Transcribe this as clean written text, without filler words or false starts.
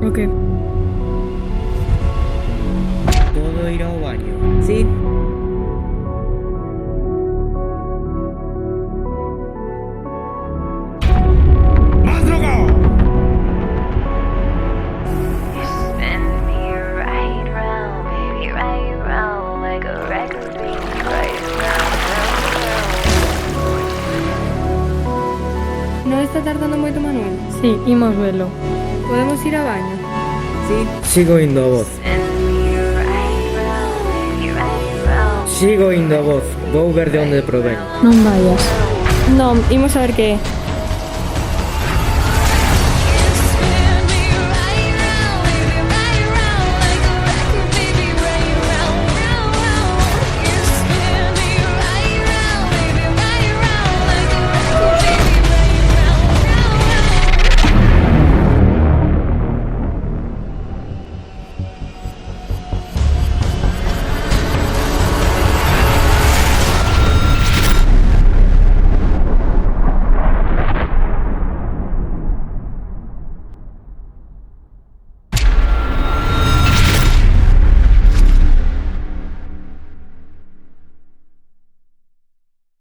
Ok. Todo ir ao baño. Sí. ¡Más drogado! Spin me right round, baby, right round, like a record, baby, right round, round, round. Non está tardando moito, Manuel? Sí, imos velo. Podemos ir a baño? Sí. Sigo indo a voz. Spin me right round, baby, right round. Sigo indo a voz. Vou ver de onde provén. Non vayas. Non, imos a ver que é.